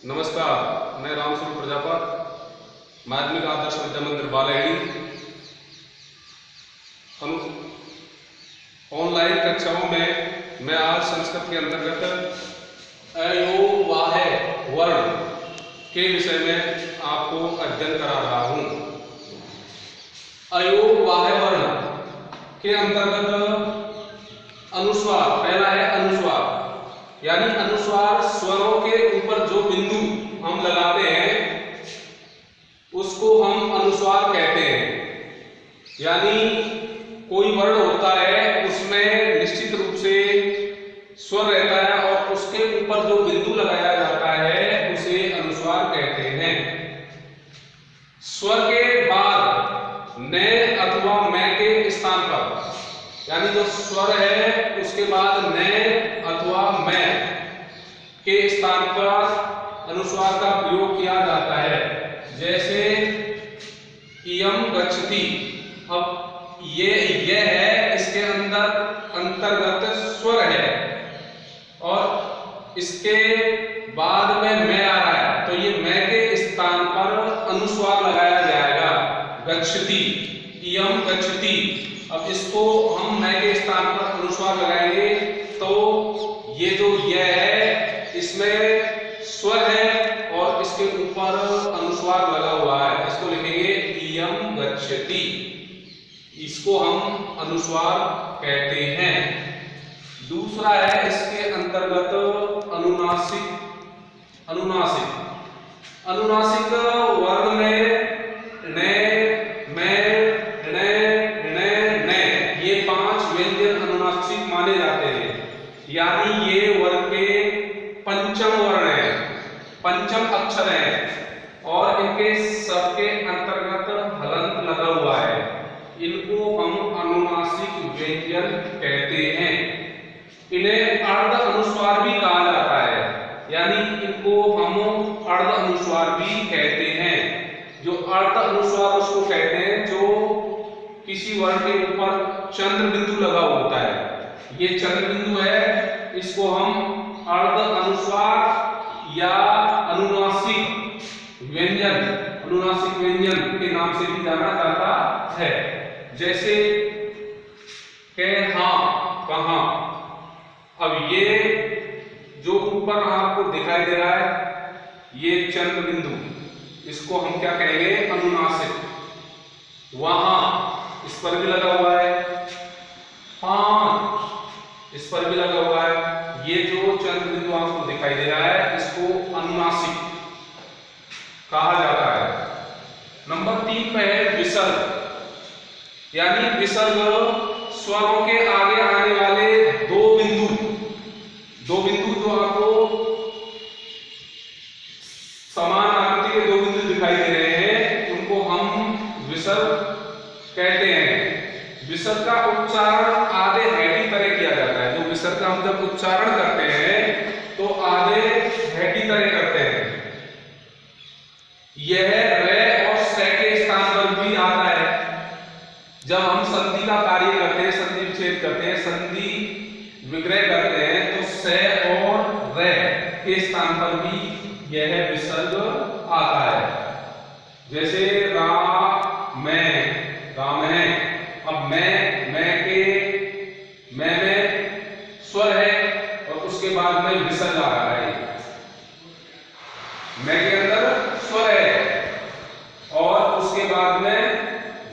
नमस्कार, मैं रामस्वरूप प्रजापत, माध्यमिक आदर्श विद्या मंदिर बालाईड़ी। हम ऑनलाइन कक्षाओं में मैं आज संस्कृत के अंतर्गत अयोवाह्य वर्ण के विषय में आपको अध्ययन करा रहा हूँ। अयोवाह्य वर्ण के अंतर्गत अनुस्वार, पहला है अनुस्वार, यानी अनुस्वार स्वरों के ऊपर जो बिंदु हम लगाते हैं उसको हम अनुस्वार कहते हैं। यानी कोई वर्ण होता है उसमें निश्चित रूप से स्वर रहता है और उसके ऊपर जो बिंदु लगाया जाता है उसे अनुस्वार कहते हैं। स्वर के बाद ने अथवा मैं के स्थान पर, यानी जो स्वर है उसके बाद ने अथवा मैं के स्थान पर अनुस्वार का प्रयोग किया जाता है। जैसे इयम गच्छति, अब ये है, इसके अंदर अंतर्गत स्वर है और इसके बाद में मैं आ रहा है, तो ये मैं के स्थान पर अनुस्वार लगाया जाएगा। गच्छति, इयम गच्छति। अब इसको हम मैं के स्थान पर अनुस्वार लगाएंगे तो ये जो यह है इसमें स्वर है और इसके ऊपर अनुस्वार लगा हुआ है, इसको लिखेंगे इयम गच्छति। इसको हम अनुस्वार कहते हैं। दूसरा है इसके अंतर्गत अनुनासिक। अनुनासिक वर्ण में ने, मैं, ये 5 व्यंजन अनुनासिक माने जाते हैं। यानी ये वर्ण के पंचम वर्ण है, पंचम अक्षर है और इनके सबके अंतर्गत हलंत लगा हुआ है। इनको हम अनुनासिक व्यंजन कहते हैं। इन्हें अर्ध अनुस्वार भी कहा जाता है, यानी इनको हम अर्ध अनुस्वार भी कहते हैं। जो अर्ध अनुस्वार उसको कहते हैं जो किसी वर्ण के ऊपर चंद्र बिंदु लगा होता है। ये चंद्र बिंदु है, इसको हम अर्ध अनुस्वार या अनुनासिक व्यंजन के नाम से भी जाना जाता है। जैसे कहा, कहां। अब ये जो ऊपर आपको दिखाई दे रहा है ये चंद्र बिंदु, इसको हम क्या कहेंगे? अनुनासिक। वहां, इस पर भी लगा हुआ है। 5, इस पर भी लगा हुआ है। ये जो चंद्र बिंदु आपको दिखाई दे रहा है इसको अनुनासिक कहा जाता है। नंबर 3 पे है विसर्ग, यानी विसर्ग स्वरों के आगे आने वाले दो बिंदु जो आपको समान आकृति के दो बिंदु दिखाई दे रहे हैं उनको हम विसर्ग कहते हैं। विसर्ग का उच्चारण आधे है की तरह किया जाता है। जो विसर्ग का हम जब उच्चारण करते हैं तो आधे है की तरह करते हैं। यह रे और से के स्थान पर भी आता है। जब हम संधि का कार्य करते हैं, संधि विच्छेद करते हैं, संधि विग्रह करते हैं तो से और रे के स्थान पर भी यह विसर्ग आता है। जैसे राम है। अब मैं के मैं में स्वर है और उसके बाद में विसर्ग आ रहा है। मैं के अंदर स्वर है और उसके बाद में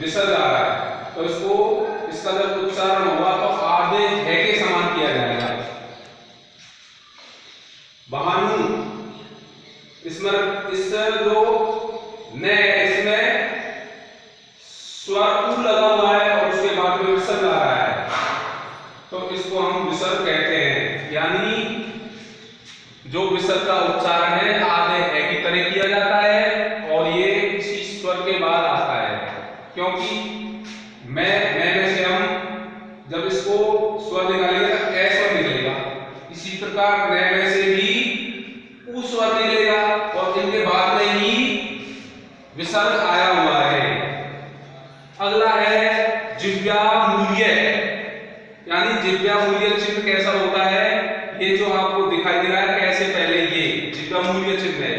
विसर्ग आ रहा है, तो इसका जब उच्चारण होगा तो आधे है के समान किया जाएगा। भानु, इसमें इस जो ने इसमें स्वर लगा हुआ है और उसके बाद में विसर्ग आ रहा है, तो इसको हम विसर्ग कहते हैं। यानी जो विसर्ग का उच्चारण है आधे है की तरह किया जाता है और ये इसी स्वर के बाद आता है। क्योंकि मैं में से हम जब इसको स्वर निकालेंगे तो ए स्वर निकलेगा, इसी प्रकार में से भी उ स्वर निकलेगा और इनके बाद में ही विसर्ग आया हुआ है। अगला है जिह्वा मूल्य, यानी जिह्वा मूल्य चिन्ह कैसा होता है? ये जो आपको दिखाई दे रहा है कैसे, पहले ये जिह्वा मूल्य चिन्ह चिन्ह है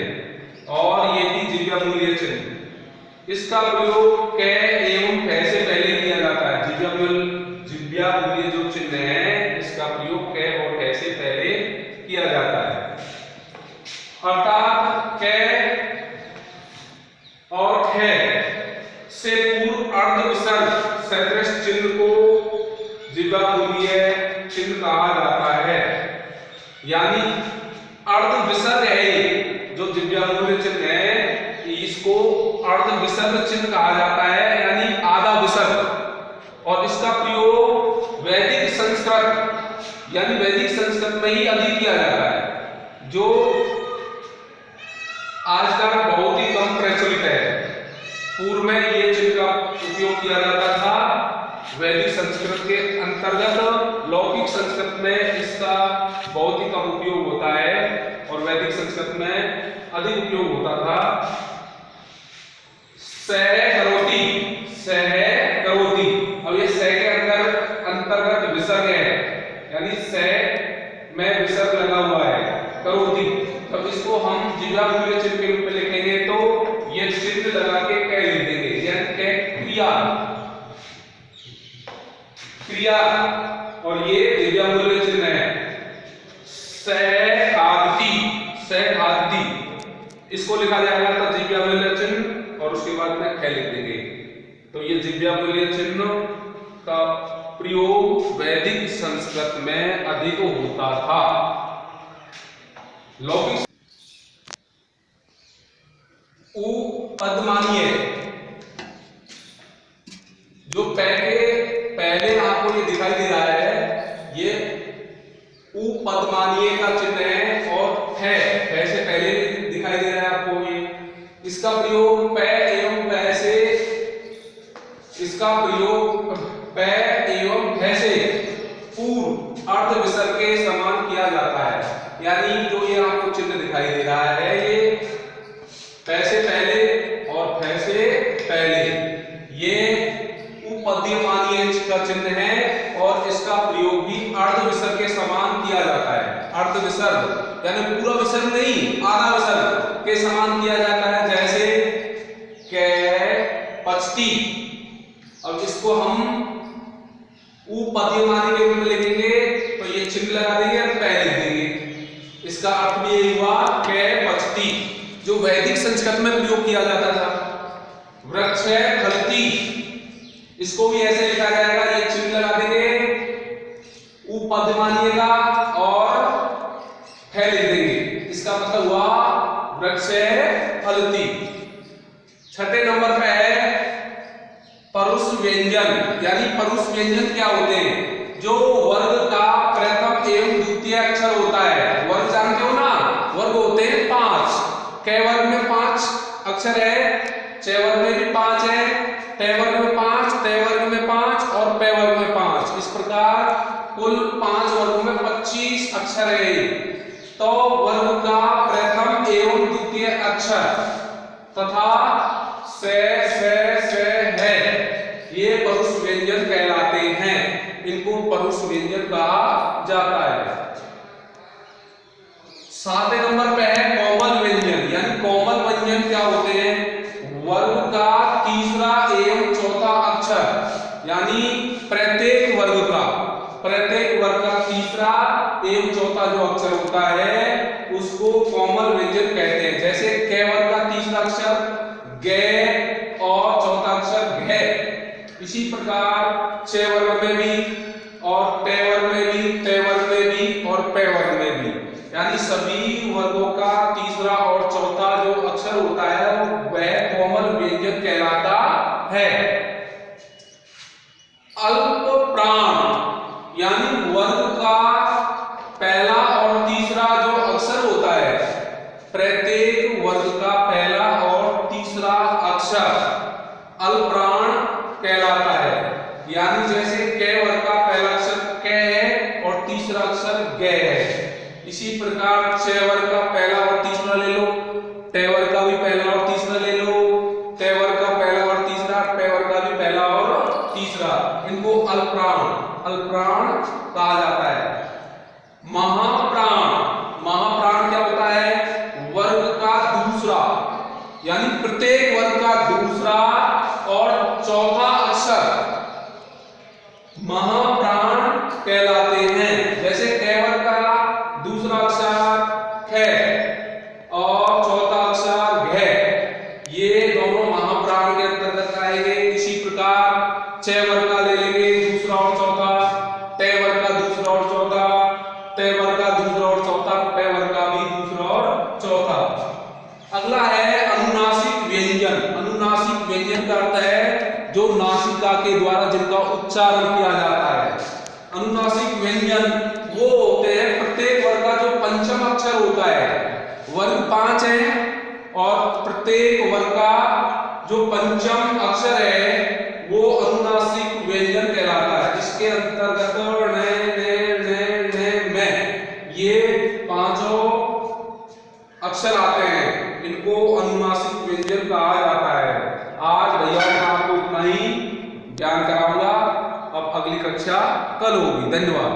और ये भी जिव्या मूल्य चिन्ह। इसका प्रयोग कै एवं फै से पहले किया जाता है। जिव्या मूल्य जो चिन्ह है इसका प्रयोग कै और फै से पहले किया जाता है। अर्थात कै और खै से पूर्व अर्ध विसर्ग सदृश चिन्ह को जिव्या मूल्य चिन्ह कहा जाता है। यानी अर्ध विसर्ग है जो जिव्या मूल्य चिन्ह है, इसको अर्ध विसर्ग चिन्ह कहा जाता है, यानी आधा विसर्ग। और इसका प्रयोग वैदिक संस्कृत यानी वैदिक संस्कृत में ही अधिक किया जाता है, जो आजकल बहुत ही कम प्रचलित है। पूर्व में ये चिन्ह का उपयोग किया जाता था वैदिक संस्कृत के अंतर्गत। लौकिक संस्कृत में इसका बहुत ही कम उपयोग होता है और वैदिक संस्कृत में अधिक उपयोग होता था। सह करोति, अब ये सह के अंतर्गत विसर्ग है, यानी सह में विसर्ग लगा हुआ है करोति। तब इसको हम जिव्या मूल्य चिन्ह के रूप में लिखेंगे तो ये चिन्ह लगा के कै लिख देंगे, यानी कै क्रिया और ये जिव्या मूल्य चिन्ह है। सहखादति इसको लिखा जाएगा तो जिव्या मूल्य चिन्ह और उसके बाद में कै लिख देंगे। तो ये जिव्या मूल्य चिन्ह का प्रयोग वैदिक संस्कृत में अधिक होता था। लौकिक उपपदमानीय जो पहले आपको ये दिखाई दे रहा है, ये उपपदमानीय का चिन्ह है और है से पहले दिखाई दे रहा है आपको ये। इसका प्रयोग पै एवं पै से, इसका प्रयोग पै एवं फै से पूर्व अर्ध विसर्ग के समान किया जाता है। यानी जो ये आपको चिन्ह दिखाई दे रहा है, ये पै से पहले और फै से पहले, ये उपपद्यमानीय का चिन्ह है और इसका प्रयोग भी अर्ध विसर्ग के समान किया जाता है। अर्ध विसर्ग यानी पूरा विसर्ग नहीं, आधा विसर्ग के समान किया जाता है। जैसे कै पचती, अब इसको हम उपपद्यमानीय के रूप में लिखेंगे तो ये चिन्ह लगा देंगे और पै लिख देंगे। इसका अर्थ भी यही हुआ कै पचती, जो वैदिक संस्कृत में प्रयोग किया जाता था। वृक्ष फलती, इसको भी ऐसे लिखा जाएगा, ये चिन्ह लगा देंगे उपपद्यमानीय का और फै लिख देंगे। इसका मतलब हुआ वृक्ष फलती। छठे नंबर पे है परुष व्यंजन, यानी परुष व्यंजन क्या होते हैं? जो वर्ग का प्रथम एवं द्वितीय अक्षर होता है। वर्ग जानते हो ना, वर्ग होते हैं 5। कै वर्ग में 5 अक्षर है, च वर्ग में भी 5 है, टे वर्ग में 5, ते वर्ग में 5 और पे वर्ग में 5। इस प्रकार कुल 5 वर्गों में 25 अक्षर है। तो वर्ग का प्रथम एवं द्वितीय अक्षर तथा से है, ये परुष व्यंजन कहलाते हैं। इनको परुष व्यंजन कहा जाता है। 7वें नंबर पे है कोमल व्यंजन, यानी कोमल व्यंजन क्या होते हैं? वर्ग का तीसरा एवं चौथा अक्षर, यानी प्रत्येक वर्ग का तीसरा एवं चौथा जो अक्षर होता है उसको कोमल व्यंजन कहते हैं। जैसे कै वर्ग का तीसरा अक्षर गे और चौथा अक्षर घे। इसी प्रकार च वर्ग में भी और टे वर्ग में भी, ते वर्ग में भी और पे वर्ग में भी, यानी सभी वर्गों का तीसरा और चौथा जो अक्षर होता है वह कोमल व्यंजन कहलाता है। अल्प प्राण, यानी वर्ग का पहला और तीसरा जो अक्षर होता है, प्रत्येक वर्ग का पहला और तीसरा अक्षर अल्प प्राण कहलाता है। यानी जैसे कै वर्ग का पहला अक्षर कै है और तीसरा अक्षर गे है। इसी प्रकार च वर्ग का पहला और तीसरा ले लो, टे वर्ग का भी पहला और तीसरा ले लो, ते वर्ग का पहला और तीसरा, पे वर्ग का भी पहला और तीसरा, इनको अल्पप्राण कहा जाता है। महाप्राण क्या होता है? वर्ग का दूसरा, यानी प्रत्येक वर्ग का दूसरा और चौथा अक्षर महाप्राण कहलाते हैं। जैसे क वर्ग का दूसरा अक्षर ख और चौथा अक्षर घ, ये दोनों महाप्राण के अंतर्गत आएंगे। इसी प्रकार च वर्ग का ले लेंगे दूसरा और चौथा, ट वर्ग का दूसरा और चौथा, ट वर्ग का दूसरा और चौथा, प वर्ग का भी दूसरा और चौथा। अगला है अनुनासिक व्यंजन। अनुनासिक व्यंजन का अर्थ है जो नासिका के द्वारा जिनका उच्चारण किया जाता है। अनुनासिक व्यंजन वो होते हैं प्रत्येक वर्ग का जो पंचम अक्षर होता है। वर्ग 5 है और प्रत्येक वर्ग का जो पंचम अक्षर है वो अनुनासिक व्यंजन कहलाता है। इसके अंतर्गत ये पांचों अक्षर आते हैं, इनको अनुनासिक व्यंजन कहा जाता है। आज भैया मैं आपको इतना ही ज्ञान कराऊंगा, अब अगली कक्षा कल होगी। धन्यवाद।